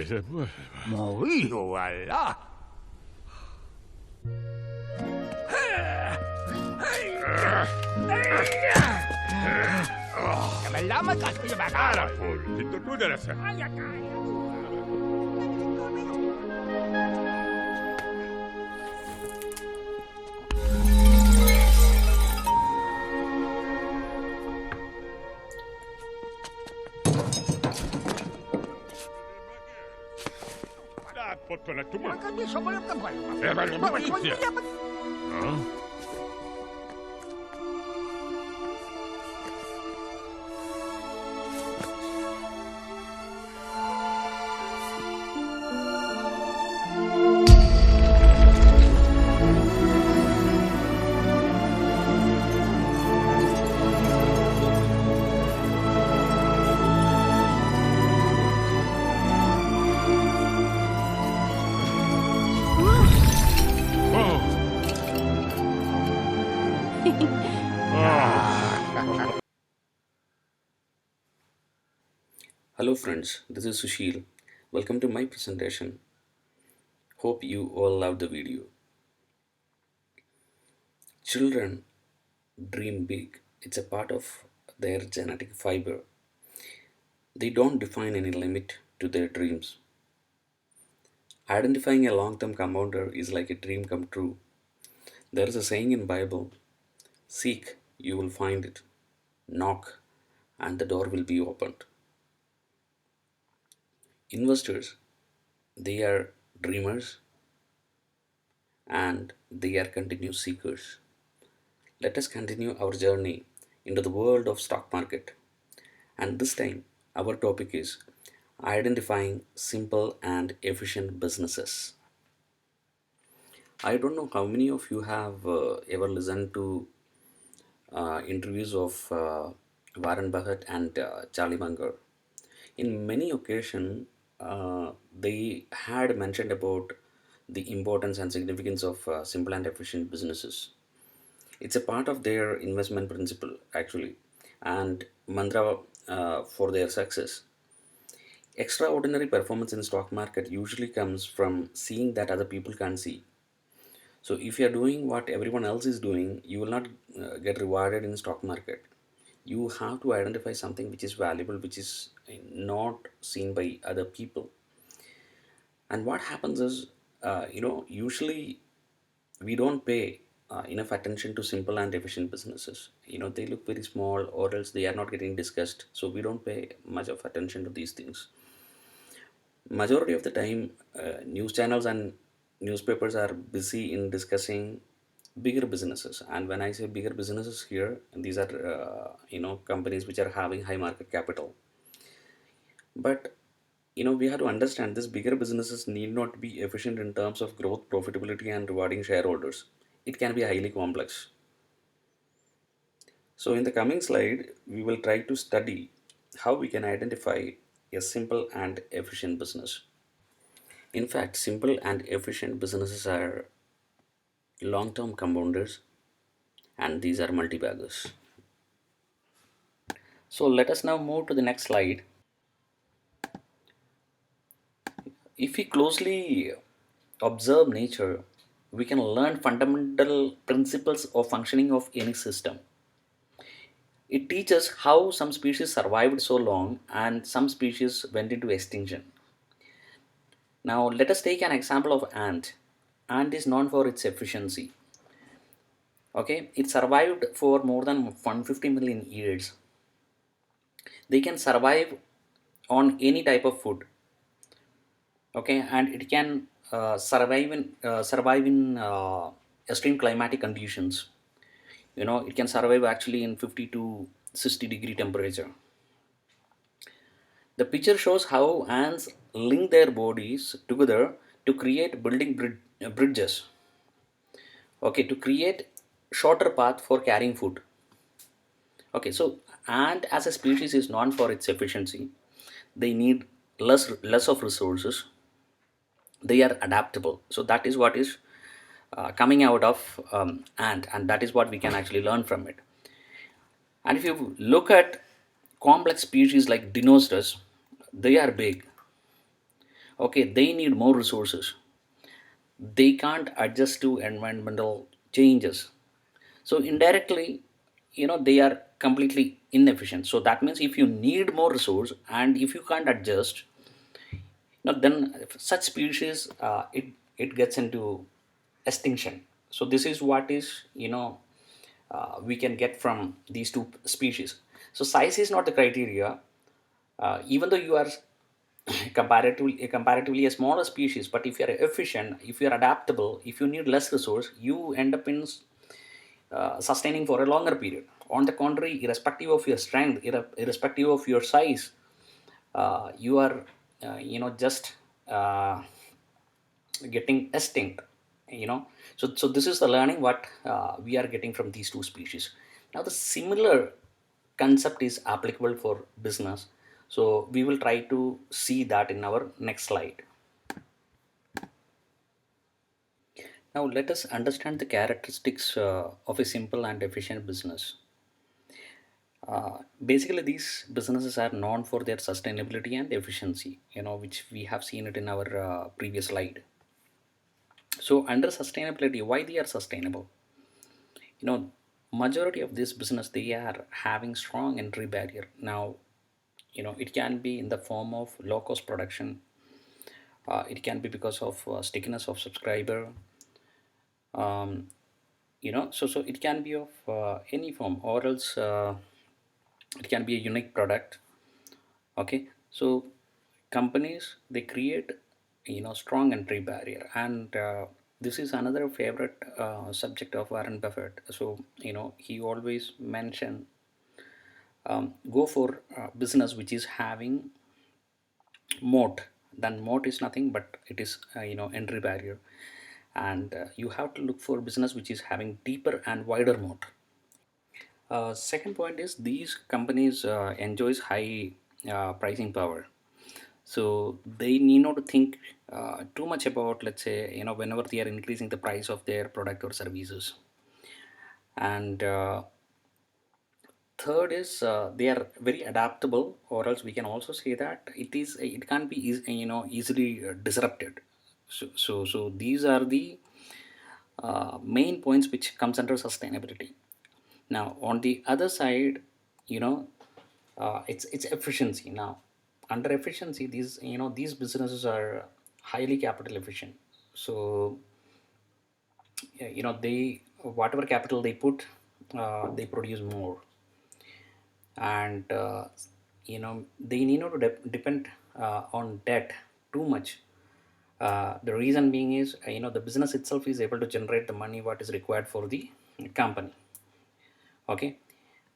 Oui, voilà. Malaman ka sa Ara pagbabagal. Paul, dito na sa. Kaya, kaya. Dapat ko na tumak. Makanya sa malam ka ba? Eh, malamig siya. Huh? Oh. Ah. Hello friends, this is Sushil. Welcome to my presentation. Hope you all love the video. Children dream big. It's a part of their genetic fiber. They don't define any limit to their dreams. Identifying a long-term compounder is like a dream come true. There is a saying in Bible, seek, you will find it. Knock, and the door will be opened. Investors, they are dreamers and they are continuous seekers. Let us continue our journey into the world of stock market. And this time our topic is identifying simple and efficient businesses. I don't know how many of you have ever listened to interviews of Warren Buffett and Charlie Munger. In many occasions, they had mentioned about the importance and significance of simple and efficient businesses. It's a part of their investment principle, actually, and mantra for their success. Extraordinary performance in stock market usually comes from seeing that other people can't see. So if you are doing what everyone else is doing, you will not get rewarded in stock market. You have to identify something which is valuable, which is not seen by other people. And what happens is, usually we don't pay enough attention to simple and efficient businesses. They look very small, or else they are not getting discussed. So we don't pay much of attention to these things. Majority of the time, news channels and newspapers are busy in discussing bigger businesses. And when I say bigger businesses here, these are companies which are having high market capital. But we have to understand this bigger businesses need not be efficient in terms of growth, profitability, and rewarding shareholders. It can be highly complex. So in the coming slide, we will try to study how we can identify a simple and efficient business. In fact, simple and efficient businesses are long-term compounders, and these are multibaggers. So let us now move to the next slide. If we closely observe nature, we can learn fundamental principles of functioning of any system. It teaches how some species survived so long and some species went into extinction. Now let us take an example of ant. Ant is known for its efficiency. Okay, it survived for more than 150 million years. They can survive on any type of food. Okay, and it can survive in extreme climatic conditions. It can survive actually in 50 to 60-degree temperature. The picture shows how ants link their bodies together to create building bridges. Okay, to create shorter path for carrying food. Okay, so ant as a species is known for its efficiency. They need less of resources. They are adaptable. So that is what is coming out of ant, and that is what we can actually learn from it. And if you look at complex species like dinosaurs, they are big. Okay, they need more resources. They can't adjust to environmental changes. So indirectly, they are completely inefficient. So that means if you need more resource and if you can't adjust, then such species, it gets into extinction. So this is what is, we can get from these two species. So size is not the criteria, even though you are comparatively a smaller species, but if you are efficient, if you are adaptable, if you need less resource, you end up in sustaining for a longer period. On the contrary, irrespective of your strength, irrespective of your size, you are just uh, getting extinct. So this is the learning what we are getting from these two species. Now the similar concept is applicable for business, so we will try to see that in our next slide. Now let us understand the characteristics of a simple and efficient business. Basically these businesses are known for their sustainability and efficiency, which we have seen it in our previous slide. So under sustainability, why they are sustainable? you know Majority of this business, they are having strong entry barrier. Now, it can be in the form of low cost production. It can be because of stickiness of subscriber. So it can be of any form, or else it can be a unique product. Okay, so companies, they create strong entry barrier, and this is another favorite subject of Warren Buffett. So he always mention, go for business which is having moat. Then moat is nothing but it is entry barrier, and you have to look for business which is having deeper and wider moat. Second point is these companies enjoys high pricing power. So they need not to think too much about, let's say, whenever they are increasing the price of their product or services. And third is they are very adaptable, or else we can also say that it can't be easily disrupted. So these are the main points which comes under sustainability. Now on the other side, you know it's efficiency. Now under efficiency, these businesses are highly capital efficient. So they, whatever capital they put, they produce more. And they need not to depend on debt too much. The reason being is, the business itself is able to generate the money what is required for the company. Okay,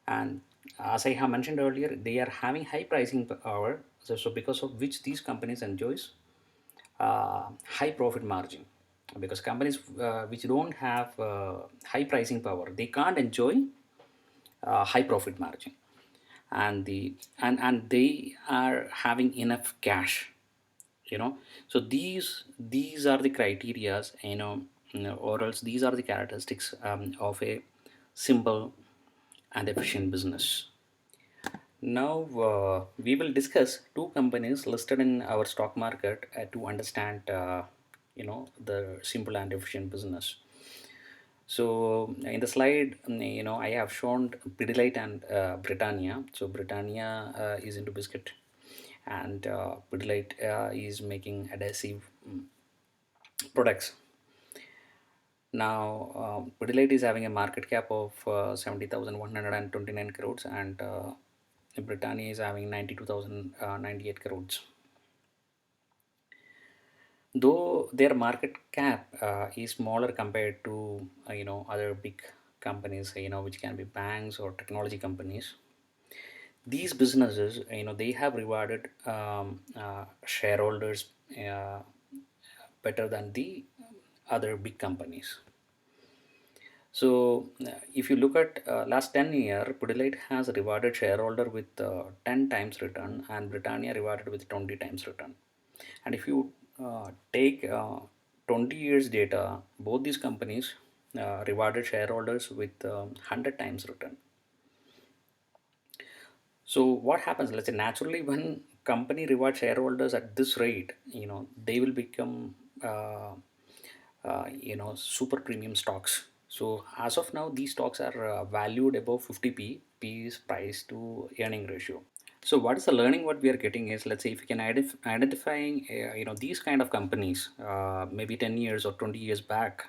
and as I have mentioned earlier, they are having high pricing power. So because of which these companies enjoys high profit margin, because companies which don't have high pricing power, they can't enjoy high profit margin. And they are having enough cash. So these are the criterias, or else these are the characteristics of a simple and efficient business. Now we will discuss two companies listed in our stock market to understand the simple and efficient business. So in the slide, I have shown Pidilite and Britannia. So Britannia is into biscuit, and Pidilite is making adhesive products. Now Pidilite is having a market cap of 70,129 crores, and Britannia is having 92,098 crores. Though their market cap is smaller compared to other big companies, which can be banks or technology companies, these businesses, they have rewarded shareholders better than the other big companies. So if you look at last 10 year, Pidilite has rewarded shareholder with 10 times return, and Britannia rewarded with 20 times return. And if you take 20 years data, both these companies rewarded shareholders with 100 times return. So what happens? Let's say naturally when company reward shareholders at this rate, they will become super premium stocks. So as of now, these stocks are valued above 50p. P is price to earning ratio. So what is the learning what we are getting is, let's say if you can identifying these kind of companies maybe 10 years or 20 years back,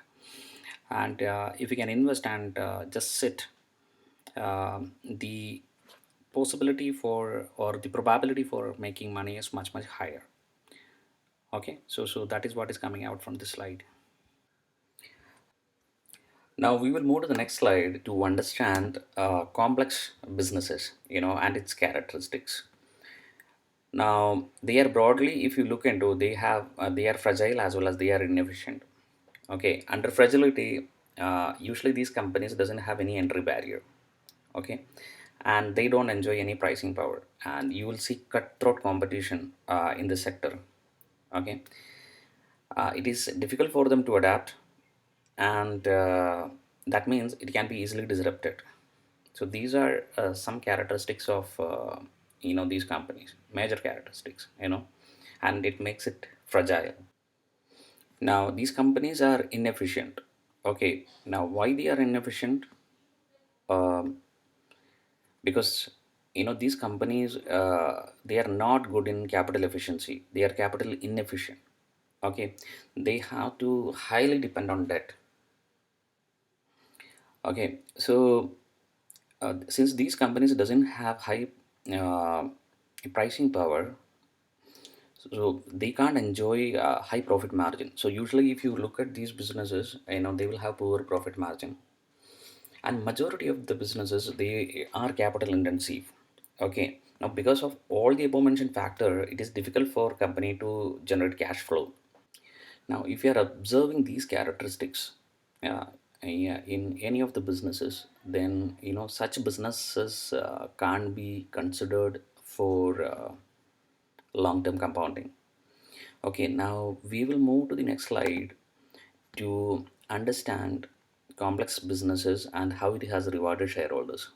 and if you can invest and just sit, the possibility for or the probability for making money is much higher. Okay, so that is what is coming out from this slide. Now we will move to the next slide to understand complex businesses, and its characteristics. Now they are broadly, if you look into, they are fragile as well as they are inefficient. Okay, under fragility, usually these companies doesn't have any entry barrier. Okay, and they don't enjoy any pricing power, and you will see cutthroat competition in the sector. Okay, it is difficult for them to adapt, and that means it can be easily disrupted. So these are some characteristics of these companies, major characteristics, and it makes it fragile. Now these companies are inefficient. Okay, now why they are inefficient? um, because these companies, they are not good in capital efficiency, they are capital inefficient. Okay, they have to highly depend on debt. Okay, so since these companies doesn't have high uh, pricing power, so they can't enjoy high profit margin. So usually if you look at these businesses, they will have poor profit margin, and majority of the businesses, they are capital intensive. Okay, now because of all the above mentioned factor, it is difficult for company to generate cash flow. Now if you are observing these characteristics uh, in any of the businesses, then such businesses can't be considered for long term compounding. Okay, now we will move to the next slide to understand complex businesses and how it has rewarded shareholders.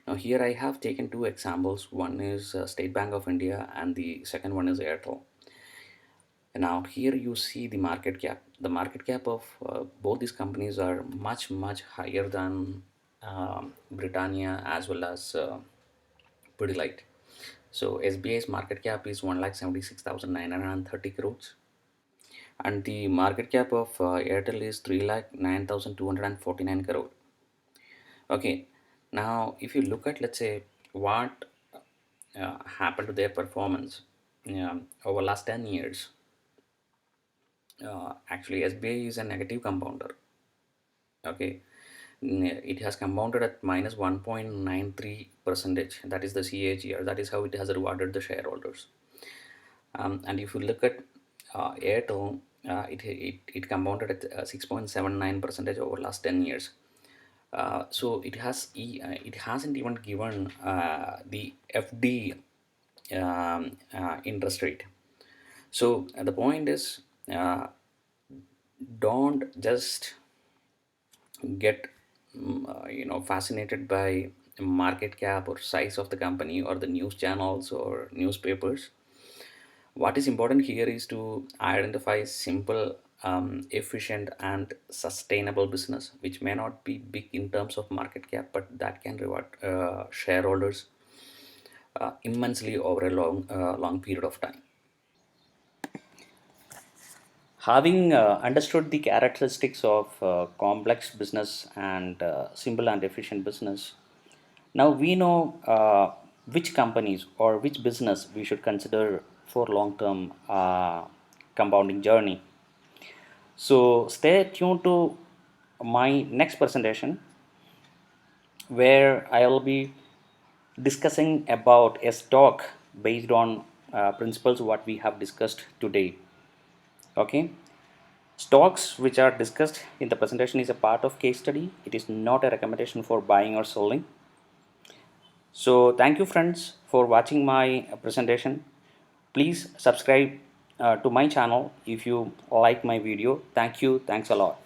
Now here I have taken two examples. One is State Bank of India and the second one is Airtel. Now here you see the market cap. The market cap of both these companies are much higher than Britannia as well as Pidilite. So SBI's market cap is 1,76,930 crores, and the market cap of Airtel is 3,09,249 crore. Okay, now if you look at, let's say, what happened to their performance over last 10 years, actually SBI is a negative compounder. Okay, it has compounded at minus 1.93 percentage. That is the CAGR. That is how it has rewarded the shareholders. And if you look at Airtel, it compounded at 6.79 percentage over last 10 years. So it hasn't even given the FD interest rate. So the point is, don't just get fascinated by market cap or size of the company or the news channels or newspapers. What is important here is to identify simple, efficient and sustainable business which may not be big in terms of market cap, but that can reward shareholders immensely over a long period of time. Having understood the characteristics of complex business and simple and efficient business, now we know which companies or which business we should consider for long-term compounding journey. So stay tuned to my next presentation, where I will be discussing about a stock based on principles what we have discussed today. Okay, stocks which are discussed in the presentation is a part of case study. It is not a recommendation for buying or selling. So thank you friends for watching my presentation. Please subscribe to my channel if you like my video. Thank you. Thanks a lot.